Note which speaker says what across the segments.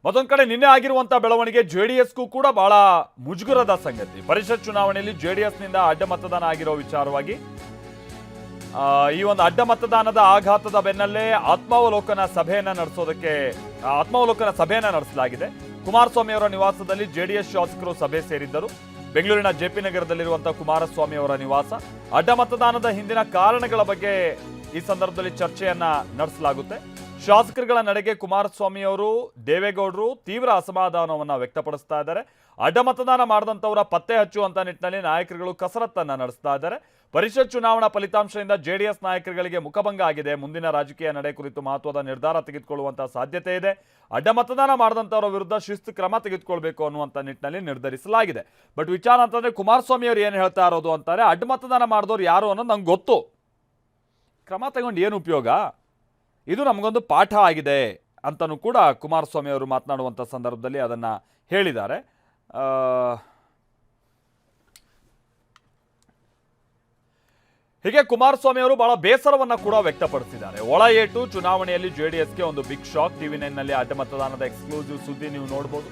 Speaker 1: ಮತ್ತೊಂದು ಕಡೆ ನಿನ್ನೆ ಆಗಿರುವಂತಹ ಬೆಳವಣಿಗೆ ಜೆಡಿಎಸ್ಗೂ ಕೂಡ ಬಹಳ ಮುಜುಗರದ ಸಂಗತಿ. ಪರಿಷತ್ ಚುನಾವಣೆಯಲ್ಲಿ ಜೆಡಿಎಸ್ನಿಂದ ಅಡ್ಡ ಮತದಾನ ಆಗಿರೋ ವಿಚಾರವಾಗಿ ಈ ಒಂದು ಅಡ್ಡ ಮತದಾನದ ಆಘಾತದ ಬೆನ್ನಲ್ಲೇ ಆತ್ಮಾವಲೋಕನ ಸಭೆಯನ್ನ ನಡೆಸಲಾಗಿದೆ. ಕುಮಾರಸ್ವಾಮಿ ಅವರ ನಿವಾಸದಲ್ಲಿ ಜೆಡಿಎಸ್ ಶಾಸಕರು ಸಭೆ ಸೇರಿದ್ದರು. ಬೆಂಗಳೂರಿನ ಜೆಪಿ ನಗರದಲ್ಲಿರುವಂತಹ ಕುಮಾರಸ್ವಾಮಿ ಅವರ ನಿವಾಸ. ಅಡ್ಡ ಮತದಾನದ ಹಿಂದಿನ ಕಾರಣಗಳ ಬಗ್ಗೆ ಈ ಸಂದರ್ಭದಲ್ಲಿ ಚರ್ಚೆಯನ್ನ ನಡೆಸಲಾಗುತ್ತೆ. ಶಾಸಕರುಗಳ ನಡೆಗೆ ಕುಮಾರಸ್ವಾಮಿ ಅವರು, ದೇವೇಗೌಡರು ತೀವ್ರ ಅಸಮಾಧಾನವನ್ನ ವ್ಯಕ್ತಪಡಿಸ್ತಾ ಇದ್ದಾರೆ. ಅಡ್ಡ ಮತದಾನ ಮಾಡಿದಂಥವರ ಪತ್ತೆ ಹಚ್ಚುವಂತ ನಿಟ್ಟಿನಲ್ಲಿ ನಾಯಕರುಗಳು ಕಸರತ್ತನ್ನ ನಡೆಸ್ತಾ ಇದ್ದಾರೆ. ಪರಿಷತ್ ಚುನಾವಣಾ ಫಲಿತಾಂಶದಿಂದ ಜೆಡಿಎಸ್ ನಾಯಕರುಗಳಿಗೆ ಮುಖಭಂಗ ಆಗಿದೆ. ಮುಂದಿನ ರಾಜಕೀಯ ನಡೆ ಕುರಿತು ಮಹತ್ವದ ನಿರ್ಧಾರ ತೆಗೆದುಕೊಳ್ಳುವಂತಹ ಸಾಧ್ಯತೆ ಇದೆ. ಅಡ್ಡ ಮತದಾನ ಮಾಡಿದಂಥವರ ವಿರುದ್ಧ ಶಿಸ್ತು ಕ್ರಮ ತೆಗೆದುಕೊಳ್ಬೇಕು ಅನ್ನುವಂಥ ನಿಟ್ಟಿನಲ್ಲಿ ನಿರ್ಧರಿಸಲಾಗಿದೆ. ಬಟ್ ವಿಚಾರ ಅಂತಂದ್ರೆ ಕುಮಾರಸ್ವಾಮಿ ಅವರು ಏನು ಹೇಳ್ತಾ ಇರೋದು ಅಂತಾರೆ, ಅಡ್ಡ ಮತದಾನ ಮಾಡಿದವ್ರು ಯಾರು ಅನ್ನೋದು ನಂಗೆ ಗೊತ್ತು, ಕ್ರಮ ತಗೊಂಡು ಏನು ಉಪಯೋಗ, ಇದು ನಮಗೊಂದು ಪಾಠ ಆಗಿದೆ ಅಂತಲೂ ಕೂಡ ಕುಮಾರಸ್ವಾಮಿ ಅವರು ಮಾತನಾಡುವಂಥ ಸಂದರ್ಭದಲ್ಲಿ ಅದನ್ನ ಹೇಳಿದ್ದಾರೆ. ಹೀಗೆ ಕುಮಾರಸ್ವಾಮಿ ಅವರು ಬಹಳ ಬೇಸರವನ್ನ ಕೂಡ ವ್ಯಕ್ತಪಡಿಸಿದ್ದಾರೆ. ಒಳ ಏಟು ಚುನಾವಣೆಯಲ್ಲಿ ಜೆಡಿಎಸ್ಗೆ ಒಂದು ಬಿಗ್ ಶಾಕ್. TV9 ನಲ್ಲಿ ಅಡ್ಡ ಮತದಾನದ ಎಕ್ಸ್ಕ್ಲೂಸಿವ್ ಸುದ್ದಿ ನೀವು ನೋಡಬಹುದು.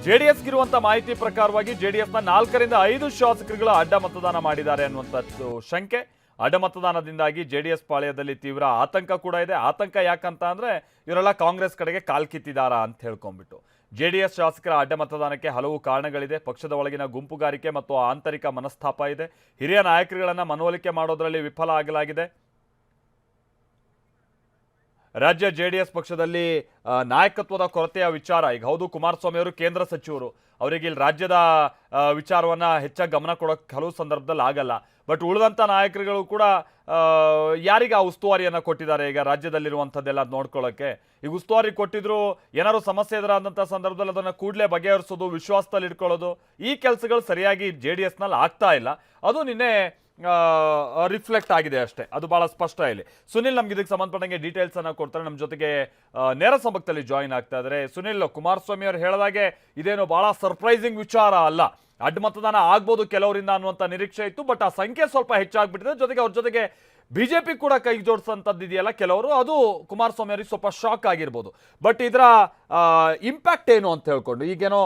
Speaker 1: ಜೆಡಿಎಸ್ಗಿರುವಂತಹ ಮಾಹಿತಿ ಪ್ರಕಾರವಾಗಿ ಜೆಡಿಎಸ್ನ 4 ರಿಂದ 5 ಶಾಸಕರುಗಳು ಅಡ್ಡ ಮತದಾನ ಮಾಡಿದ್ದಾರೆ ಅನ್ನುವಂಥದ್ದು ಶಂಕೆ. ಅಡ್ಡ ಮತದಾನದಿಂದಾಗಿ ಜೆಡಿಎಸ್ ಪಾಳ್ಯದಲ್ಲಿ ತೀವ್ರ ಆತಂಕ ಕೂಡ ಇದೆ. ಆತಂಕ ಯಾಕಂತ ಅಂದ್ರೆ ಇವರೆಲ್ಲ ಕಾಂಗ್ರೆಸ್ ಕಡೆಗೆ ಕಾಲ್ ಕಿತ್ತಿದಾರಾ ಅಂತ ಹೇಳ್ಕೊಂಡ್ಬಿಟ್ಟು. ಜೆಡಿಎಸ್ ಶಾಸಕರ ಅಡ್ಡ ಮತದಾನಕ್ಕೆ ಹಲವು ಕಾರಣಗಳಿದೆ. ಪಕ್ಷದ ಒಳಗಿನ ಗುಂಪುಗಾರಿಕೆ ಮತ್ತು ಆಂತರಿಕ ಮನಸ್ತಾಪ ಇದೆ. ಹಿರಿಯ ನಾಯಕರುಗಳನ್ನ ಮನವೊಲಿಕೆ ಮಾಡೋದ್ರಲ್ಲಿ ವಿಫಲ ಆಗಲಾಗಿದೆ. ರಾಜ್ಯ ಜೆಡಿಎಸ್ ಪಕ್ಷದಲ್ಲಿ ನಾಯಕತ್ವದ ಕೊರತೆಯ ವಿಚಾರ ಈಗ ಹೌದು. ಕುಮಾರಸ್ವಾಮಿ ಅವರು ಕೇಂದ್ರ ಸಚಿವರು, ಅವರಿಗೆ ಇಲ್ಲಿ ರಾಜ್ಯದ ವಿಚಾರವನ್ನ ಹೆಚ್ಚಾಗಿ ಗಮನ ಕೊಡೋಕೆ ಹಲವು ಸಂದರ್ಭದಲ್ಲಿ ಆಗಲ್ಲ. ಬಟ್ ಉಳಿದಂಥ ನಾಯಕರುಗಳು ಕೂಡ ಯಾರಿಗೆ ಆ ಉಸ್ತುವಾರಿಯನ್ನು ಕೊಟ್ಟಿದ್ದಾರೆ ಈಗ ರಾಜ್ಯದಲ್ಲಿರುವಂಥದ್ದೆಲ್ಲ ನೋಡ್ಕೊಳ್ಳೋಕ್ಕೆ. ಈಗ ಉಸ್ತುವಾರಿ ಕೊಟ್ಟಿದ್ರು, ಏನಾದ್ರು ಸಮಸ್ಯೆ ಎದುರಾದಂಥ ಸಂದರ್ಭದಲ್ಲಿ ಅದನ್ನು ಕೂಡಲೇ ಬಗೆಹರಿಸೋದು, ವಿಶ್ವಾಸದಲ್ಲಿ ಇಟ್ಕೊಳ್ಳೋದು, ಈ ಕೆಲಸಗಳು ಸರಿಯಾಗಿ JDSನಲ್ಲಿ ಆಗ್ತಾ ಇಲ್ಲ. ಅದು ನಿನ್ನೆ ರಿಫ್ಲೆಕ್ಟ್ ಆಗಿದೆ ಅಷ್ಟೇ. ಅದು ಬಹಳ ಸ್ಪಷ್ಟ ಇಲ್ಲಿ. ಸುನಿಲ್ ನಮ್ಗೆ ಇದಕ್ಕೆ ಸಂಬಂಧಪಟ್ಟಂಗೆ ಡೀಟೇಲ್ಸ್ ಅನ್ನ ಕೊಡ್ತಾರೆ. ನಮ್ಮ ಜೊತೆಗೆ ನೇರ ಸಂಪರ್ಕದಲ್ಲಿ ಜಾಯಿನ್ ಆಗ್ತಾ ಇದ್ದಾರೆ. ಸುನಿಲ್, ಕುಮಾರಸ್ವಾಮಿ ಅವರು ಹೇಳಿದಾಗೆ ಇದೇನು ಬಹಳ ಸರ್ಪ್ರೈಸಿಂಗ್ ವಿಚಾರ ಅಲ್ಲ. ಅಡ್ಡ ಮತದಾನ ಆಗ್ಬೋದು ಕೆಲವರಿಂದ ಅನ್ನುವಂಥ ನಿರೀಕ್ಷೆ ಇತ್ತು. ಬಟ್ ಆ ಸಂಖ್ಯೆ ಸ್ವಲ್ಪ ಹೆಚ್ಚಾಗ್ಬಿಟ್ಟಿದೆ. ಜೊತೆಗೆ ಅವ್ರ ಜೊತೆಗೆ BJP ಕೂಡ ಕೈ ಜೋಡಿಸಂಥದ್ದು ಇದೆಯಲ್ಲ ಕೆಲವರು, ಅದು ಕುಮಾರಸ್ವಾಮಿ ಅವರಿಗೆ ಸ್ವಲ್ಪ ಶಾಕ್ ಆಗಿರ್ಬೋದು. ಬಟ್ ಇದರ ಇಂಪ್ಯಾಕ್ಟ್ ಏನು ಅಂತ ಹೇಳ್ಕೊಂಡು ಈಗೇನೋ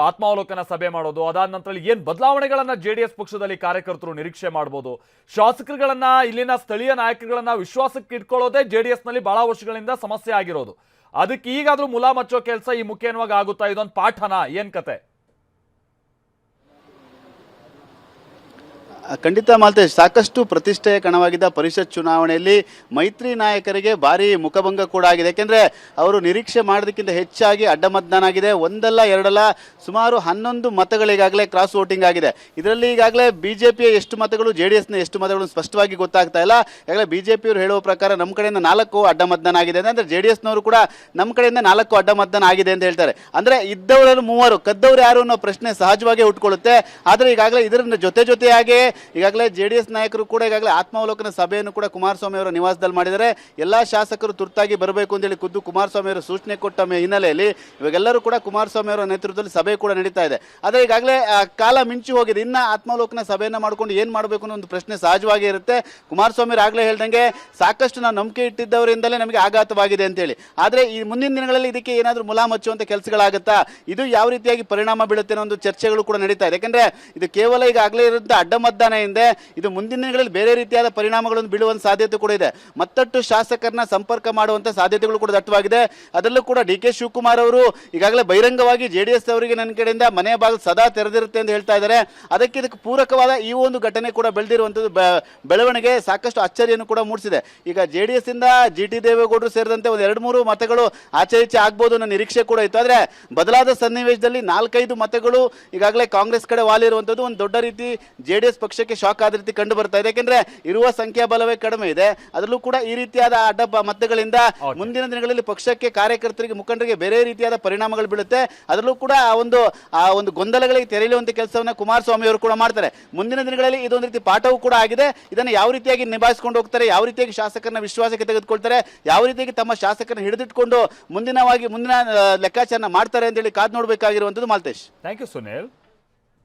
Speaker 1: ಆತ್ಮಾವಲೋಕನ ಸಭೆ ಮಾಡೋದು, ಅದಾದ ನಂತರ ಏನು ಬದಲಾವಣೆಗಳನ್ನ JDS ಪಕ್ಷದಲ್ಲಿ ಕಾರ್ಯಕರ್ತರು ನಿರೀಕ್ಷೆ ಮಾಡ್ಬೋದು, ಶಾಸಕರುಗಳನ್ನ, ಇಲ್ಲಿನ ಸ್ಥಳೀಯ ನಾಯಕರುಗಳನ್ನ ವಿಶ್ವಾಸಕ್ಕೆ ಇಟ್ಕೊಳ್ಳೋದೇ JDSನಲ್ಲಿ ಬಹಳ ವರ್ಷಗಳಿಂದ ಸಮಸ್ಯೆ ಆಗಿರೋದು. ಅದಕ್ಕೆ ಈಗಾದ್ರೂ ಮುಲಾ ಮಚ್ಚೋ ಕೆಲಸ ಈ ಮುಖೇನವಾಗಿ ಆಗುತ್ತಾ? ಇದೊಂದು ಪಾಠನ, ಏನ್ ಕತೆ?
Speaker 2: ಖಂಡಿತ ಮಾಲ್ತೇಶ್, ಸಾಕಷ್ಟು ಪ್ರತಿಷ್ಠೆಯ ಕಣವಾಗಿದ್ದ ಪರಿಷತ್ ಚುನಾವಣೆಯಲ್ಲಿ ಮೈತ್ರಿ ನಾಯಕರಿಗೆ ಭಾರಿ ಮುಖಭಂಗ ಕೂಡ ಆಗಿದೆ. ಯಾಕೆಂದರೆ ಅವರು ನಿರೀಕ್ಷೆ ಮಾಡೋದಕ್ಕಿಂತ ಹೆಚ್ಚಾಗಿ ಅಡ್ಡ ಮತದಾನ ಆಗಿದೆ. ಒಂದಲ್ಲ ಎರಡಲ್ಲ, ಸುಮಾರು 11 ಮತಗಳಿಗಾಗಲೇ ಕ್ರಾಸ್ ವೋಟಿಂಗ್ ಆಗಿದೆ. ಇದರಲ್ಲಿ ಈಗಾಗಲೇ BJPಯ ಎಷ್ಟು ಮತಗಳು, JDSನ ಎಷ್ಟು ಮತಗಳು ಸ್ಪಷ್ಟವಾಗಿ ಗೊತ್ತಾಗ್ತಾ ಇಲ್ಲ. ಈಗಾಗಲೇ BJPಯವರು ಹೇಳುವ ಪ್ರಕಾರ ನಮ್ಮ ಕಡೆಯಿಂದ 4 ಅಡ್ಡ ಮತದಾನ ಆಗಿದೆ ಅಂದರೆ JDSನವರು ಕೂಡ ನಮ್ಮ ಕಡೆಯಿಂದ 4 ಅಡ್ಡ ಮತದಾನ ಆಗಿದೆ ಅಂತ ಹೇಳ್ತಾರೆ. ಅಂದರೆ ಇದ್ದವರಲ್ಲಿ 3 ಕದ್ದವರು ಯಾರು ಅನ್ನೋ ಪ್ರಶ್ನೆ ಸಹಜವಾಗಿ ಉಟ್ಕೊಳ್ಳುತ್ತೆ. ಆದರೆ ಈಗಾಗಲೇ ಇದರ ಜೊತೆಯಾಗಿ ಈಗಾಗಲೇ JDS ನಾಯಕರು ಕೂಡ ಈಗಾಗಲೇ ಆತ್ಮಾವಲೋಕನ ಸಭೆಯನ್ನು ಕೂಡ ಕುಮಾರಸ್ವಾಮಿ ಅವರ ನಿವಾಸದಲ್ಲಿ ಮಾಡಿದ್ದಾರೆ. ಎಲ್ಲ ಶಾಸಕರು ತುರ್ತಾಗಿ ಬರಬೇಕು ಅಂತೇಳಿ ಖುದ್ದು ಕುಮಾರಸ್ವಾಮಿ ಅವರು ಸೂಚನೆ ಕೊಟ್ಟ ಹಿನ್ನೆಲೆಯಲ್ಲಿ ಇವಾಗೆಲ್ಲರೂ ಕೂಡ ಕುಮಾರಸ್ವಾಮಿ ಅವರ ನೇತೃತ್ವದಲ್ಲಿ ಸಭೆ ಕೂಡ ನಡೀತಾ ಇದೆ. ಆದರೆ ಈಗಾಗಲೇ ಕಾಲ ಮಿಂಚಿ ಹೋಗಿದೆ. ಇನ್ನು ಆತ್ಮಾವಲೋಕನ ಸಭೆಯನ್ನು ಮಾಡಿಕೊಂಡು ಏನು ಮಾಡಬೇಕು ಅನ್ನೋ ಒಂದು ಪ್ರಶ್ನೆ ಸಹಜವಾಗಿ ಇರುತ್ತೆ. ಕುಮಾರಸ್ವಾಮಿ ಅವರು ಆಗಲೇ ಹೇಳ್ದಂಗೆ ಸಾಕಷ್ಟು ನಾವು ನಂಬಿಕೆ ಇಟ್ಟಿದ್ದವರಿಂದಲೇ ನಮಗೆ ಆಘಾತವಾಗಿದೆ ಅಂತೇಳಿ. ಆದರೆ ಈ ಮುಂದಿನ ದಿನಗಳಲ್ಲಿ ಇದಕ್ಕೆ ಏನಾದರೂ ಮುಲಾ ಮಚ್ಚುವಂಥ ಕೆಲಸಗಳಾಗುತ್ತಾ, ಇದು ಯಾವ ರೀತಿಯಾಗಿ ಪರಿಣಾಮ ಬೀಳುತ್ತೆ ಅನ್ನೋ ಒಂದು ಚರ್ಚೆಗಳು ಕೂಡ ನಡೀತಾ ಇದೆ. ಯಾಕಂದ್ರೆ ಇದು ಕೇವಲ ಈಗಾಗಲೇ ಇರುವಂಥ ಅಡ್ಡ ಮತದಾನ ಹಿಂದೆ ಇದು ಮುಂದಿನ ದಿನಗಳಲ್ಲಿ ಬೇರೆ ರೀತಿಯಾದ ಪರಿಣಾಮಗಳನ್ನು ಬೀಳುವ ಸಾಧ್ಯತೆ ಕೂಡ ಇದೆ. ಮತ್ತಷ್ಟು ಶಾಸಕರನ್ನ ಸಂಪರ್ಕ ಮಾಡುವಂತ ಸಾಧ್ಯತೆಗಳು ಕೂಡ ದಟ್ಟವಾಗಿದೆ. ಅದರಲ್ಲೂ ಕೂಡ DK ಶಿವಕುಮಾರ್ ಅವರು ಈಗಾಗಲೇ ಬಹಿರಂಗವಾಗಿ JDS ಅವರಿಗೆ ನನ್ನ ಕಡೆಯಿಂದ ಮನೆಯ ಬಾಗಿಲು ಸದಾ ತೆರೆದಿರುತ್ತೆ ಅಂತ ಹೇಳ್ತಾ ಇದ್ದಾರೆ. ಇದಕ್ಕೆ ಪೂರಕವಾದ ಈ ಒಂದು ಘಟನೆ ಕೂಡ ಬೆಳೆದಿರುವಂಥದ್ದು ಬೆಳವಣಿಗೆ ಸಾಕಷ್ಟು ಅಚ್ಚರಿಯನ್ನು ಕೂಡ ಮೂಡಿಸಿದೆ. ಈಗ JDS ಇಂದ GT ದೇವೇಗೌಡರು ಸೇರಿದಂತೆ ಒಂದು 2-3 ಮತಗಳು ಆಚೆ ಈಚೆ ಆಗ್ಬೋದು ಅನ್ನೋ ನಿರೀಕ್ಷೆ ಕೂಡ ಇತ್ತು. ಆದರೆ ಬದಲಾದ ಸನ್ನಿವೇಶದಲ್ಲಿ 4-5 ಮತಗಳು ಈಗಾಗಲೇ ಕಾಂಗ್ರೆಸ್ ಕಡೆ ವಾಲಿರುವಂಥದ್ದು ಒಂದು ದೊಡ್ಡ ರೀತಿ JDS ಪಕ್ಷಕ್ಕೆ ಶಾಕ್ ಆದ ರೀತಿ ಕಂಡು ಬರ್ತಾ ಇದೆ. ಯಾಕೆಂದ್ರೆ ಇರುವ ಸಂಖ್ಯಾ ಬಲವೇ ಕಡಿಮೆ ಇದೆ. ಅದರಲ್ಲೂ ಕೂಡ ಈ ರೀತಿಯಾದ ಅಡ್ಡ ಮತಗಳಿಂದ ಮುಂದಿನ ದಿನಗಳಲ್ಲಿ ಪಕ್ಷಕ್ಕೆ, ಕಾರ್ಯಕರ್ತರಿಗೆ, ಮುಖಂಡರಿಗೆ ಬೇರೆ ರೀತಿಯಾದ ಪರಿಣಾಮಗಳು ಬೀಳುತ್ತೆ. ಅದರಲ್ಲೂ ಕೂಡ ಆ ಒಂದು ಗೊಂದಲಗಳಿಗೆ ತೆರೆಯುವಂತ ಕೆಲಸವನ್ನ ಕುಮಾರಸ್ವಾಮಿ ಅವರು ಕೂಡ ಮಾಡ್ತಾರೆ. ಮುಂದಿನ ದಿನಗಳಲ್ಲಿ ಇದೊಂದು ರೀತಿ ಪಾಠವೂ ಕೂಡ ಆಗಿದೆ. ಇದನ್ನು ಯಾವ ರೀತಿಯಾಗಿ ನಿಭಾಯಿಸಿಕೊಂಡು ಹೋಗ್ತಾರೆ, ಯಾವ ರೀತಿಯಾಗಿ ಶಾಸಕರನ್ನ ವಿಶ್ವಾಸಕ್ಕೆ ತೆಗೆದುಕೊಳ್ತಾರೆ, ಯಾವ ರೀತಿಯಾಗಿ ತಮ್ಮ ಶಾಸಕರನ್ನ ಹಿಡಿದಿಟ್ಕೊಂಡು ಮುಂದಿನ ಲೆಕ್ಕಾಚಾರ ಮಾಡ್ತಾರೆ ಅಂತ ಹೇಳಿ ಕಾದು ನೋಡಬೇಕಾಗಿರುವಂತದ್ದು. Maltesh,
Speaker 1: thank you Sunil.